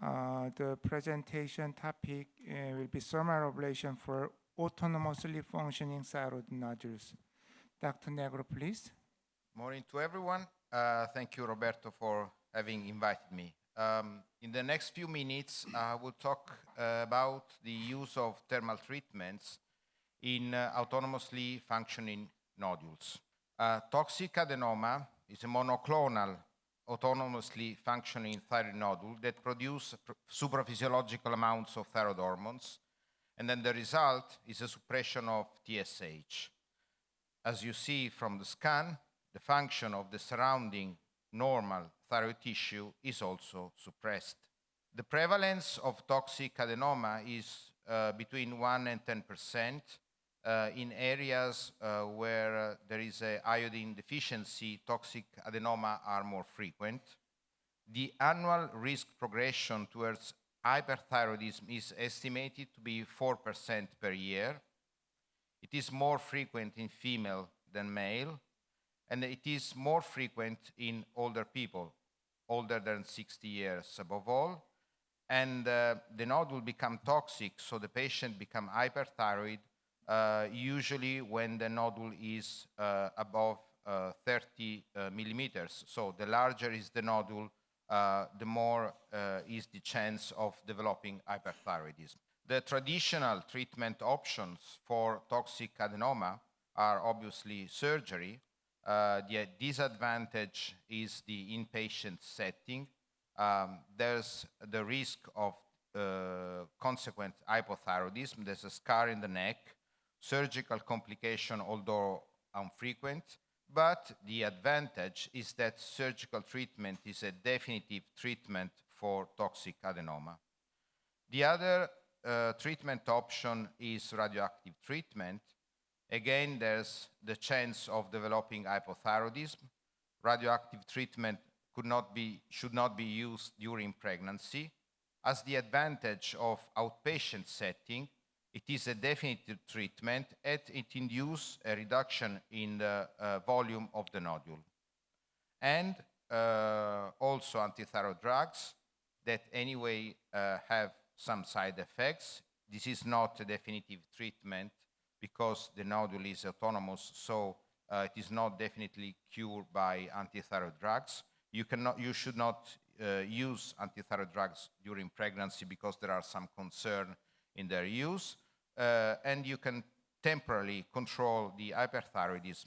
The presentation topic will be thermal ablation for autonomously functioning thyroid nodules. Dr. Negro, please. Morning to everyone. Thank you, Roberto, for having invited me. In the next few minutes, I will talk about the use of thermal treatments in autonomously functioning nodules. Toxic adenoma is a monoclonal autonomously functioning thyroid nodule that produces supraphysiological amounts of thyroid hormones, and then the result is a suppression of TSH. As you see from the scan, the function of the surrounding normal thyroid tissue is also suppressed. The prevalence of toxic adenoma is between 1 and 10%. In areas where there is a iodine deficiency, toxic adenoma are more frequent. The annual risk progression towards hyperthyroidism is estimated to be 4% per year. It is more frequent in female than male, and it is more frequent in older people, older than 60 years above all. And the nodule become toxic, so the patient become hyperthyroid, usually when the nodule is above 30 millimeters. So the larger is the nodule, the more is the chance of developing hyperthyroidism. The traditional treatment options for toxic adenoma are obviously surgery. The disadvantage is the inpatient setting. There's the risk of consequent hypothyroidism. There's a scar in the neck, surgical complication, although infrequent. But the advantage is that surgical treatment is a definitive treatment for toxic adenoma. The other treatment option is radioactive treatment. Again, there's the chance of developing hypothyroidism. Radioactive treatment should not be used during pregnancy. As the advantage of outpatient setting, it is a definitive treatment and it induces a reduction in the volume of the nodule. And also antithyroid drugs that anyway have some side effects. This is not a definitive treatment because the nodule is autonomous, so it is not definitely cured by antithyroid drugs. You should not use antithyroid drugs during pregnancy because there are some concern in their use, and you can temporarily control the hyperthyroidism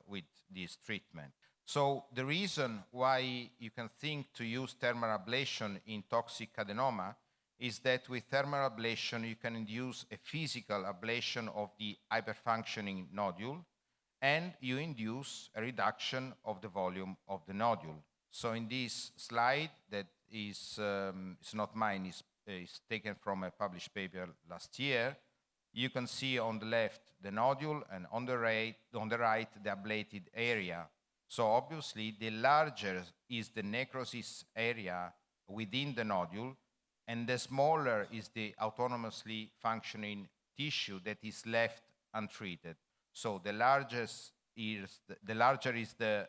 with this treatment. So the reason why you can think to use thermal ablation in toxic adenoma is that with thermal ablation you can induce a physical ablation of the hyperfunctioning nodule and you induce a reduction of the volume of the nodule. So in this slide that is it's not mine, is taken from a published paper last year, you can see on the left the nodule and on the right the ablated area. So obviously the larger is the necrosis area within the nodule, and the smaller is the autonomously functioning tissue that is left untreated. So the larger is the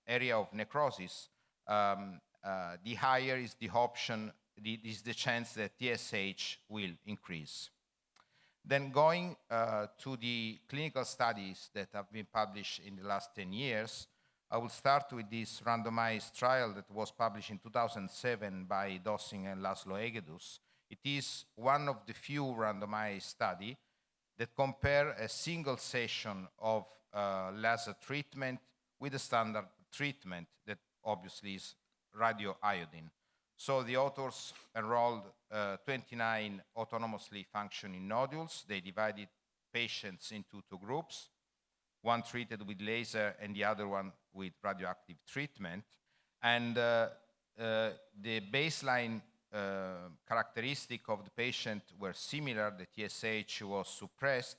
area of necrosis, the higher is the option, is the chance that TSH will increase. Then going to the clinical studies that have been published in the last 10 years, I will start with this randomized trial that was published in 2007 by Dossing and Laszlo Egedus. It is one of the few randomized studies that compare a single session of laser treatment with a standard treatment that obviously is radioiodine. So the authors enrolled 29 autonomously functioning nodules. They divided patients into two groups, one treated with laser and the other one with radioactive treatment. And the baseline characteristic of the patient were similar. The TSH was suppressed,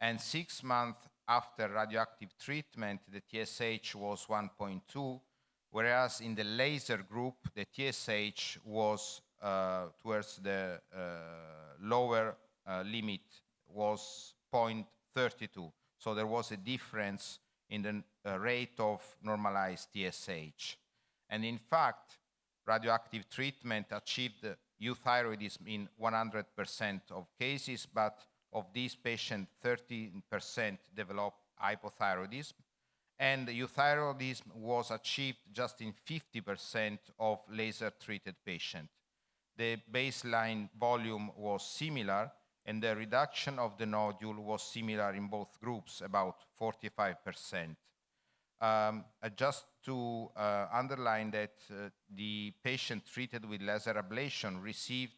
and 6 months after radioactive treatment, the TSH was 1.2, whereas in the laser group, the TSH was towards the lower limit, was 0.32. So there was a difference in the rate of normalized TSH. And in fact, radioactive treatment achieved euthyroidism in 100% of cases, but of these patients, 13% developed hypothyroidism, and euthyroidism was achieved just in 50% of laser-treated patients. The baseline volume was similar, and the reduction of the nodule was similar in both groups, about 45%. Just to underline that the patient treated with laser ablation received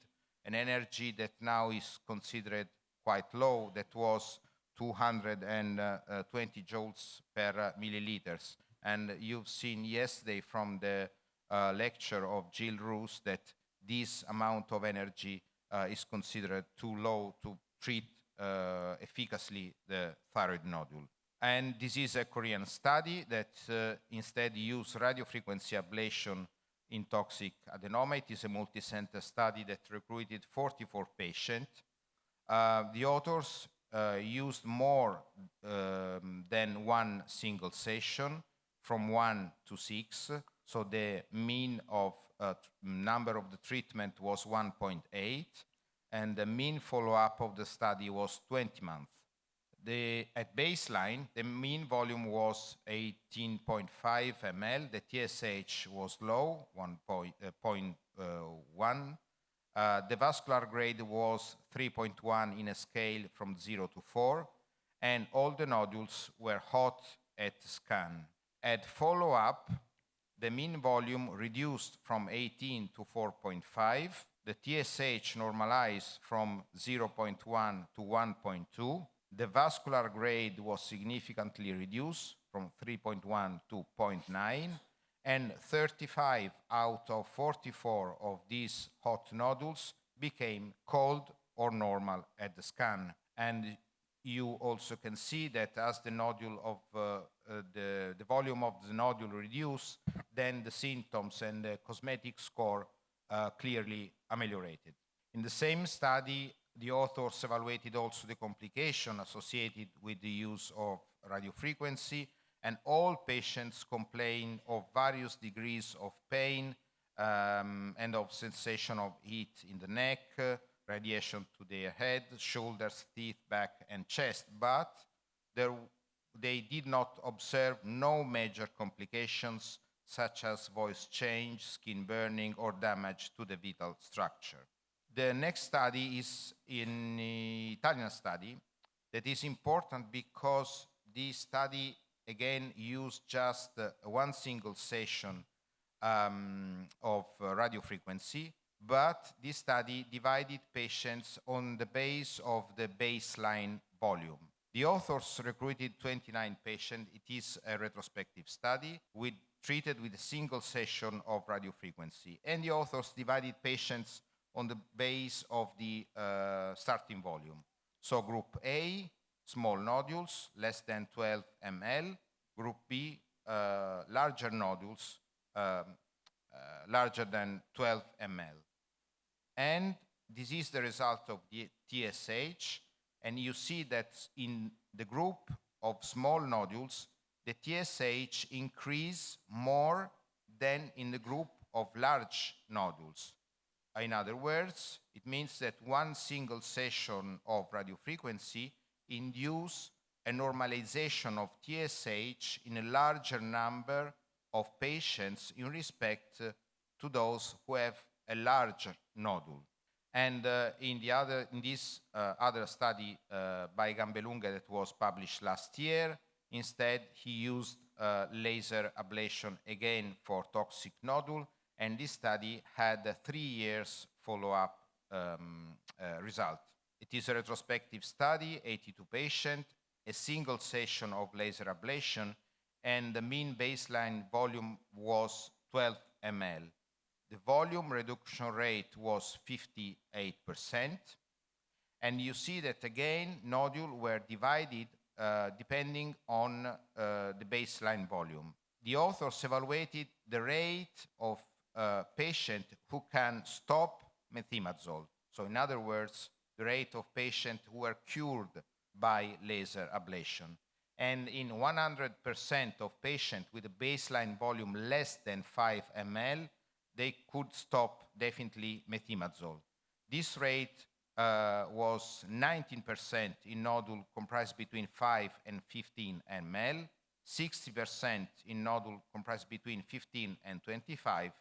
an energy that now is considered quite low, that was 220 joules per milliliters. And you've seen yesterday from the lecture of Jill Roos that this amount of energy is considered too low to treat efficaciously the thyroid nodule. And this is a Korean study that instead used radiofrequency ablation in toxic adenoma. It is a multicenter study that recruited 44 patients. The authors used more than one single session, from 1 to 6. So the mean of number of the treatment was 1.8, and the mean follow-up of the study was 20 months. At baseline, the mean volume was 18.5 ml. The TSH was low, 1.1. The vascular grade was 3.1 in a scale from 0 to 4, and all the nodules were hot at scan. At follow-up, the mean volume reduced from 18 to 4.5. The TSH normalized from 0.1 to 1.2. The vascular grade was significantly reduced from 3.1 to 0.9, and 35 out of 44 of these hot nodules became cold or normal at the scan. And you also can see that as the nodule of the volume of the nodule reduced, then the symptoms and the cosmetic score clearly ameliorated. In the same study, the authors evaluated also the complication associated with the use of radiofrequency, and all patients complained of various degrees of pain and of sensation of heat in the neck, radiation to their head, shoulders, teeth, back, and chest, but they did not observe no major complications such as voice change, skin burning, or damage to the vital structure. The next study is an Italian study that is important because this study again used just one single session of radiofrequency, but this study divided patients on the base of the baseline volume. The authors recruited 29 patients. It is a retrospective study treated with a single session of radiofrequency, and the authors divided patients on the base of the starting volume. So group A, small nodules, less than 12 ml. Group B, larger nodules, larger than 12 ml. And this is the result of the TSH. And you see that in the group of small nodules, the TSH increased more than in the group of large nodules. In other words, it means that one single session of radiofrequency induces a normalization of TSH in a larger number of patients in respect to those who have a larger nodule. And in this other study by Gambelunga that was published last year, instead he used laser ablation again for toxic nodule, and this study had a 3 years follow-up result. It is a retrospective study, 82 patients, a single session of laser ablation, and the mean baseline volume was 12 ml. The volume reduction rate was 58%, and you see that again, nodules were divided depending on the baseline volume. The authors evaluated the rate of patient who can stop methimazole. So in other words, the rate of patients who were cured by laser ablation. And in 100% of patients with a baseline volume less than 5 ml, they could stop definitely methimazole. This rate was 19% in nodule comprised between 5 and 15 ml, 60% in nodule comprised between 15 and 25,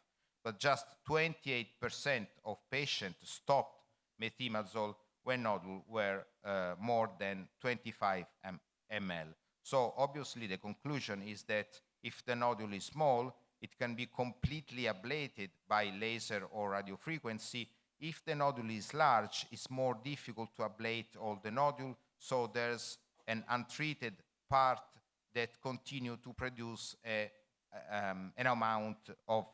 but just 28% of patients stopped methimazole when nodules were more than 25 ml. So obviously the conclusion is that if the nodule is small, it can be completely ablated by laser or radiofrequency. If the nodule is large, it's more difficult to ablate all the nodule, so there's an untreated part that continue to produce an amount of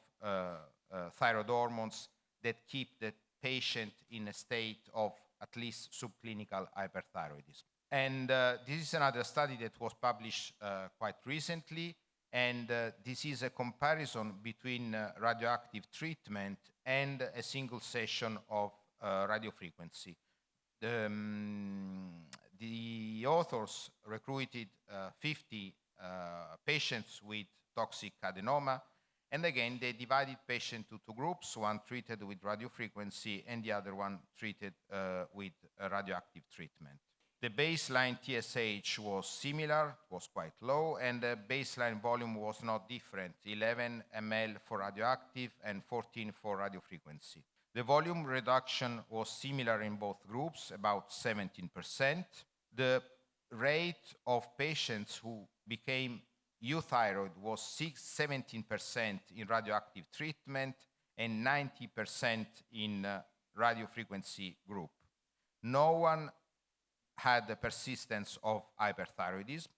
thyroid hormones that keep the patient in a state of at least subclinical hyperthyroidism. And this is another study that was published quite recently, and this is a comparison between radioactive treatment and a single session of radiofrequency. The authors recruited 50 patients with toxic adenoma, and again, they divided patients into two groups, one treated with radiofrequency and the other one treated with radioactive treatment. The baseline TSH was similar, was quite low, and the baseline volume was not different, 11 ml for radioactive and 14 for radiofrequency. The volume reduction was similar in both groups, about 17%. The rate of patients who became euthyroid was 17% in radioactive treatment and 90% in radiofrequency group. No one had the persistence of hyperthyroidism,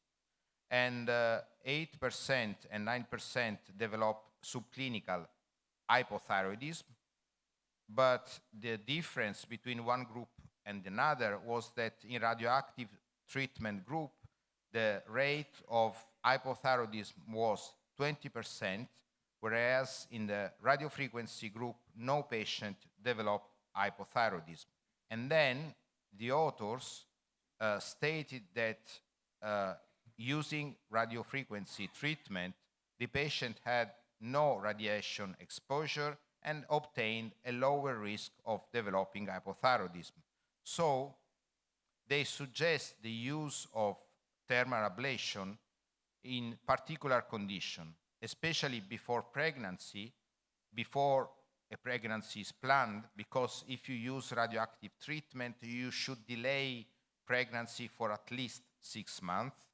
and 8% and 9% developed subclinical hypothyroidism. But the difference between one group and another was that in radioactive treatment group, the rate of hypothyroidism was 20%, whereas in the radiofrequency group, no patient developed hypothyroidism. And then the authors stated that using radiofrequency treatment, the patient had no radiation exposure and obtained a lower risk of developing hypothyroidism. So they suggest the use of thermal ablation in particular condition, especially before pregnancy, before a pregnancy is planned, because if you use radioactive treatment, you should delay pregnancy for at least 6 months.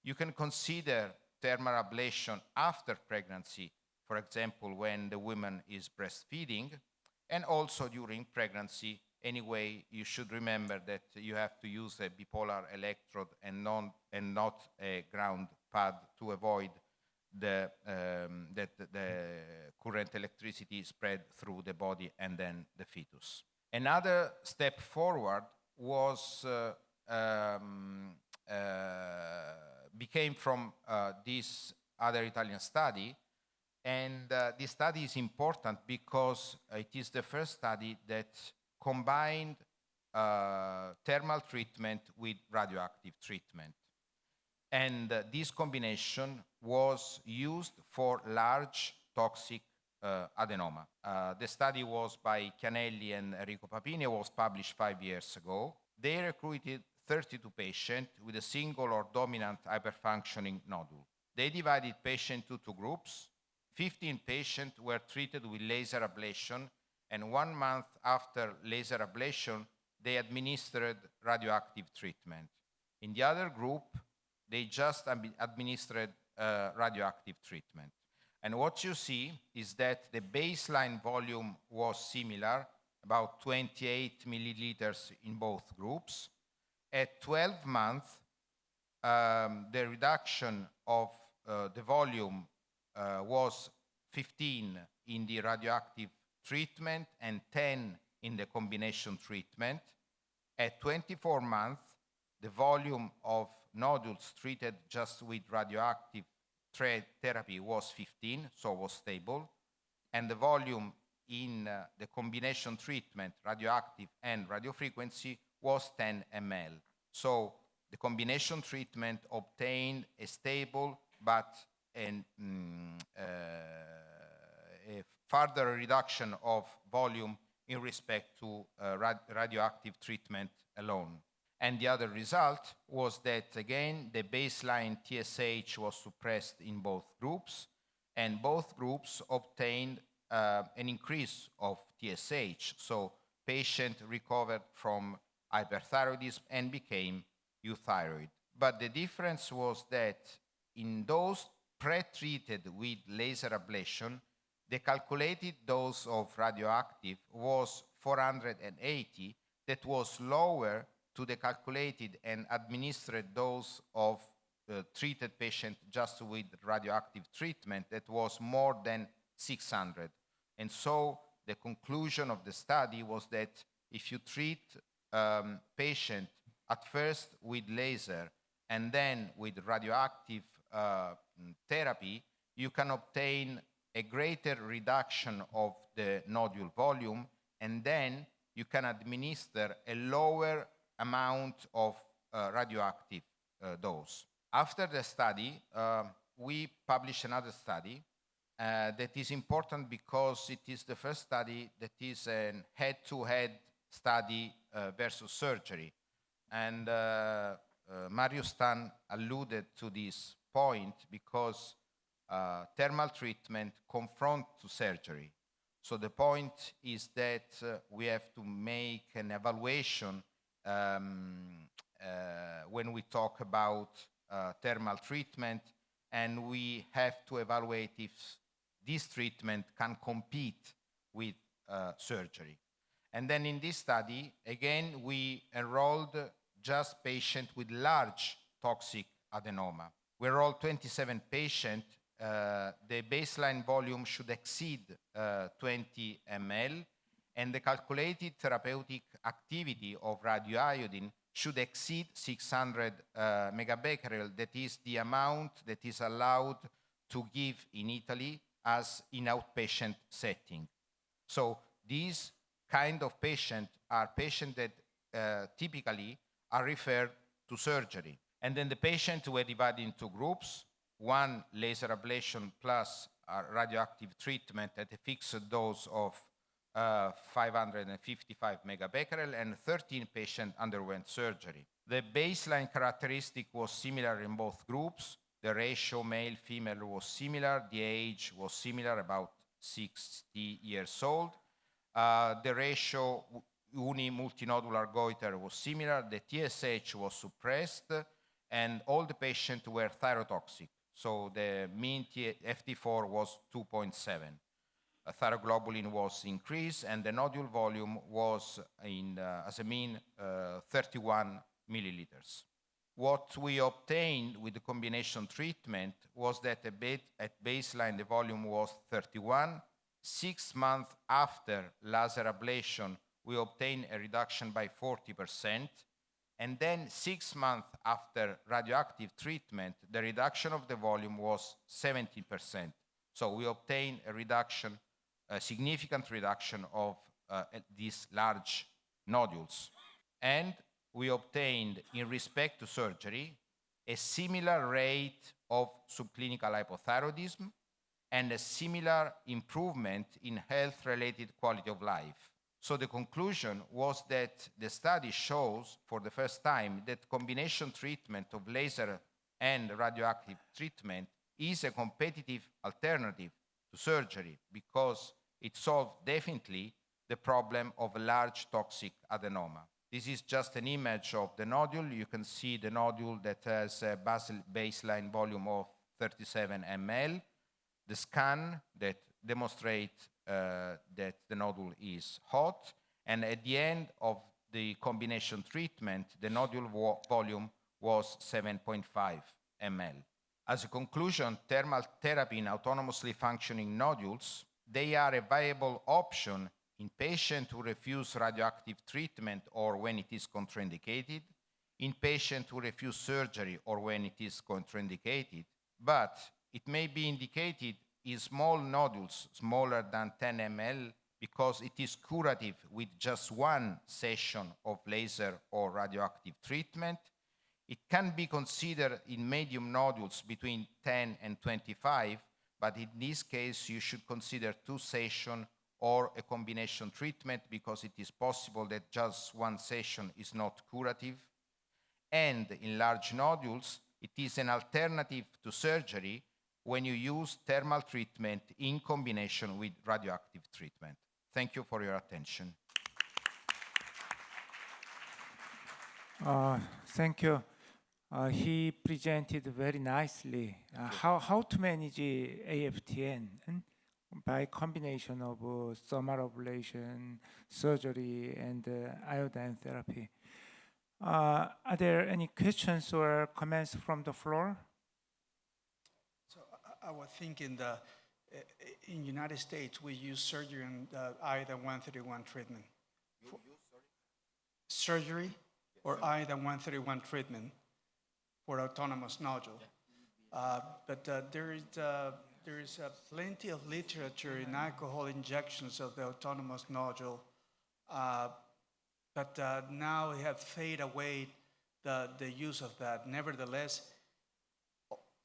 You can consider thermal ablation after pregnancy, for example, when the woman is breastfeeding, and also during pregnancy. Anyway, you should remember that you have to use a bipolar electrode and not a ground pad to avoid that the current electricity spread through the body and then the fetus. Another step forward was became from this other Italian study. And this study is important because it is the first study that combined thermal treatment with radioactive treatment. And this combination was used for large toxic adenoma. The study was by Chianelli and Enrico Papini. It was published 5 years ago. They recruited 32 patients with a single or dominant hyperfunctioning nodule. They divided patients into two groups. 15 patients were treated with laser ablation, and 1 month after laser ablation, they administered radioactive treatment. In the other group, they just administered radioactive treatment. And what you see is that the baseline volume was similar, about 28 milliliters in both groups. At 12 months, the reduction of the volume was 15 in the radioactive treatment and 10 in the combination treatment. At 24 months, the volume of nodules treated just with radioactive therapy was 15, so was stable. And the volume in the combination treatment, radioactive and radiofrequency, was 10 ml. So the combination treatment obtained a stable but a further reduction of volume in respect to radioactive treatment alone. And the other result was that, again, the baseline TSH was suppressed in both groups, and both groups obtained an increase of TSH. So patient recovered from hyperthyroidism and became euthyroid. But the difference was that in those pre-treated with laser ablation, the calculated dose of radioactive was 480, that was lower to the calculated and administered dose of treated patient just with radioactive treatment that was more than 600. And so the conclusion of the study was that if you treat patient at first with laser and then with radioactive therapy, you can obtain a greater reduction of the nodule volume, and then you can administer a lower amount of radioactive dose. After the study, we published another study that is important because it is the first study that is a head-to-head study versus surgery. And Mario Stan alluded to this point because thermal treatment confront to surgery. So the point is that we have to make an evaluation when we talk about thermal treatment, and we have to evaluate if this treatment can compete with surgery. And then in this study, again, we enrolled just patients with large toxic adenoma. We enrolled 27 patients. The baseline volume should exceed 20 ml, and the calculated therapeutic activity of radioiodine should exceed 600 megabecquerel. That is the amount that is allowed to give in Italy as in outpatient setting. So these kind of patients are patients that typically are referred to surgery. And then the patients were divided into groups: one laser ablation plus radioactive treatment at a fixed dose of 555 megabecquerel, and 13 patients underwent surgery. The baseline characteristic was similar in both groups. The ratio male-female was similar. The age was similar, about 60 years old. The ratio uni-multinodular goiter was similar. The TSH was suppressed, and all the patients were thyrotoxic. So the mean FT4 was 2.7. Thyroglobulin was increased, and the nodule volume was, as a mean, 31 milliliters. What we obtained with the combination treatment was that at baseline the volume was 31. 6 months after laser ablation, we obtained a reduction by 40%. And then 6 months after radioactive treatment, the reduction of the volume was 70%. So we obtained a significant reduction of these large nodules. And we obtained, in respect to surgery, a similar rate of subclinical hypothyroidism and a similar improvement in health-related quality of life. So the conclusion was that the study shows for the first time that combination treatment of laser and radioactive treatment is a competitive alternative to surgery because it solves definitely the problem of a large toxic adenoma. This is just an image of the nodule. You can see the nodule that has a baseline volume of 37 ml. The scan that demonstrates that the nodule is hot, and at the end of the combination treatment, the nodule volume was 7.5 ml. As a conclusion, thermal therapy in autonomously functioning nodules, they are a viable option in patients who refuse radioactive treatment or when it is contraindicated, in patients who refuse surgery or when it is contraindicated, but it may be indicated in small nodules smaller than 10 ml because it is curative with just one session of laser or radioactive treatment. It can be considered in medium nodules between 10 and 25, but in this case, you should consider 2 sessions or a combination treatment because it is possible that just 1 session is not curative. And in large nodules, it is an alternative to surgery when you use thermal treatment in combination with radioactive treatment. Thank you for your attention. Thank you. He presented very nicely how to manage AFTN by combination of thermal ablation, surgery, and iodine therapy. Are there any questions or comments from the floor? So I was thinking in United States, we use surgery and iodine-131 treatment. Surgery or iodine-131 treatment for autonomous nodule. But there is plenty of literature in alcohol injections of the autonomous nodule. But now we have faded away the use of that. Nevertheless,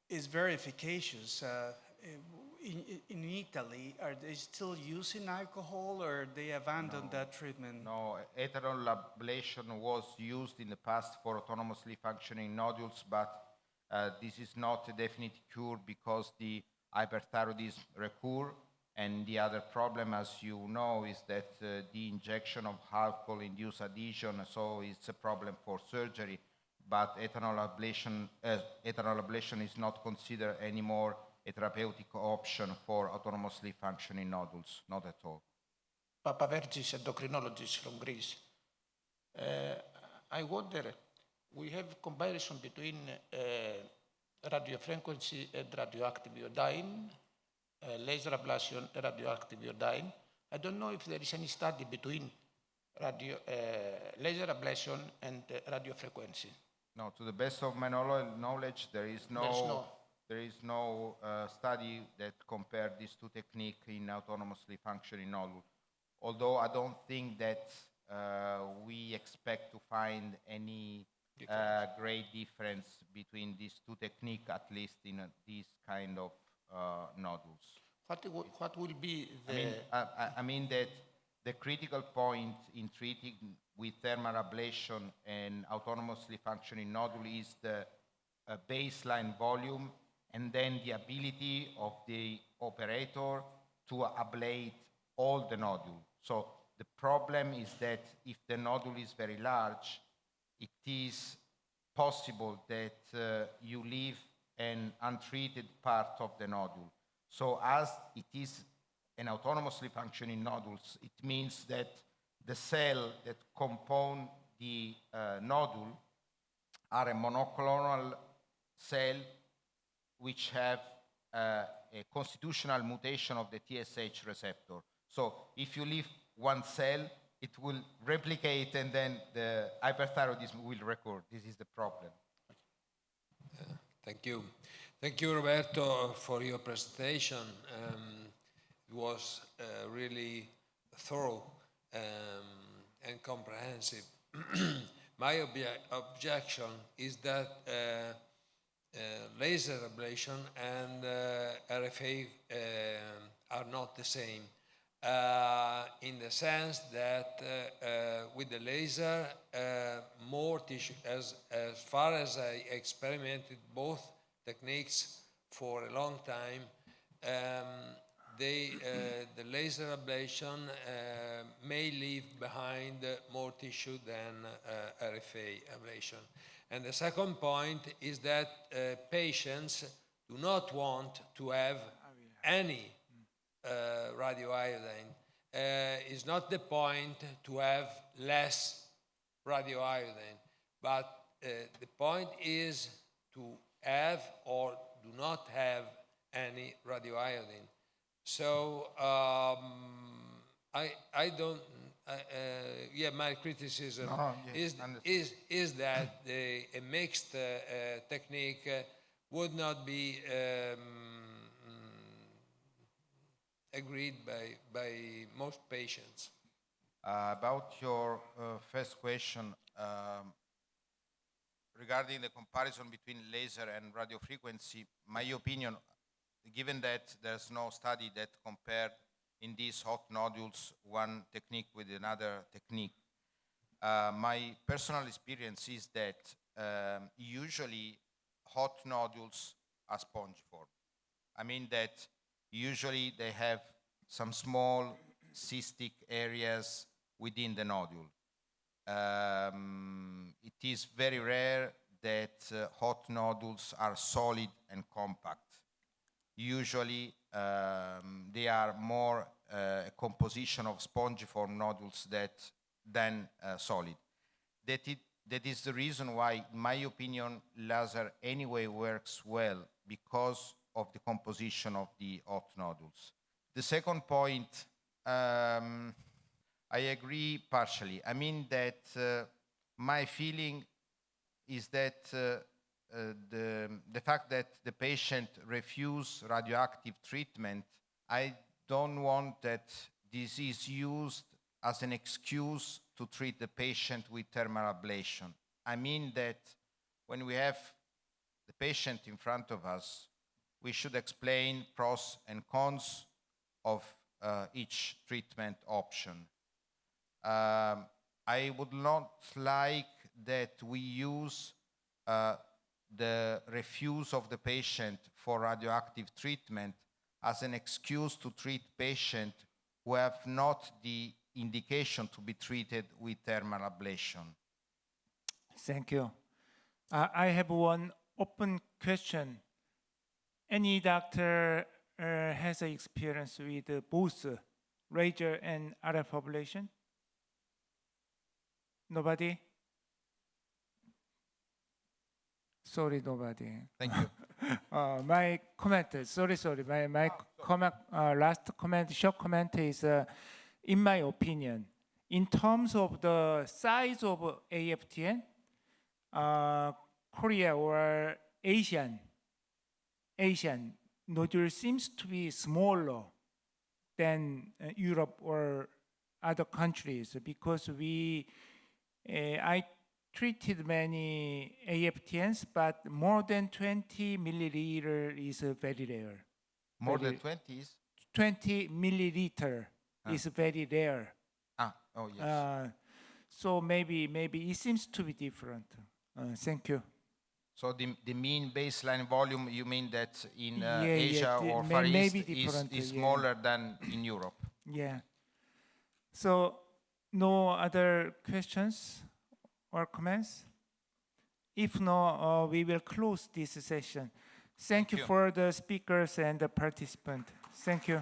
it's very efficacious. In Italy, are they still using alcohol or they abandoned that treatment? No, ethanol ablation was used in the past for autonomously functioning nodules, but this is not a definite cure because the hyperthyroidism recur. And the other problem, as you know, is that the injection of alcohol-induced adhesion, so it's a problem for surgery. But ethanol ablation is not considered anymore a therapeutic option for autonomously functioning nodules, not at all. Papa Vergis, endocrinologist from Greece. I wonder, we have comparison between radiofrequency and radioactive iodine, laser ablation, radioactive iodine. I don't know if there is any study between laser ablation and radiofrequency. No, to the best of my knowledge, there is no study that compared these 2 techniques in autonomously functioning nodule. Although I don't think that we expect to find any great difference between these 2 techniques, at least in these kind of nodules. What will be the... I mean that the critical point in treating with thermal ablation and autonomously functioning nodule is the baseline volume and then the ability of the operator to ablate all the nodule. So the problem is that if the nodule is very large, it is possible that you leave an untreated part of the nodule. So as it is an autonomously functioning nodules, it means that the cell that compose the nodule are a monoclonal cell which have a constitutional mutation of the TSH receptor. So if you leave one cell, it will replicate and then the hyperthyroidism will recur. This is the problem. Thank you. Thank you, Roberto, for your presentation. It was really thorough and comprehensive. My objection is that laser ablation and RFA are not the same, in the sense that with the laser, more tissue, as far as I experimented both techniques for a long time, the laser ablation may leave behind more tissue than RFA ablation. And the second point is that patients do not want to have any radioiodine. It's not the point to have less radioiodine, but the point is to have or do not have any radioiodine. So I don't. My criticism is that a mixed technique would not be agreed by most patients. About your first question, regarding the comparison between laser and radiofrequency, my opinion, given that there's no study that compared in these hot nodules one technique with another technique, my personal experience is that usually hot nodules are spongiform. I mean that usually they have some small cystic areas within the nodule. It is very rare that hot nodules are solid and compact. Usually they are more a composition of spongiform nodules than solid. That is the reason why, in my opinion, laser anyway works well, because of the composition of the hot nodules. The second point, I agree partially. I mean that my feeling is that the fact that the patient refuse radioactive treatment, I don't want that this is used as an excuse to treat the patient with thermal ablation. I mean that when we have the patient in front of us, we should explain pros and cons of each treatment option. I would not like that we use the refuse of the patient for radioactive treatment as an excuse to treat patients who have not the indication to be treated with thermal ablation. Thank you. I have one open question. Any doctor has experience with both laser and RF ablation? Nobody? Sorry, nobody. Thank you. My comment, sorry, my comment, last comment, short comment is, in my opinion, in terms of the size of AFTN, Korea or Asian nodule seems to be smaller than Europe or other countries, because I treated many AFTNs, but more than 20 milliliter is very rare. More than 20 is? 20 milliliter is very rare. Oh yes. So maybe it seems to be different. Thank you. So the mean baseline volume, you mean that in Yeah, Asia or Far East maybe different, is yeah. smaller than in Europe? Yeah. So no other questions or comments? If no, we will close this session. Thank you you. for the speakers and the participants. Thank you.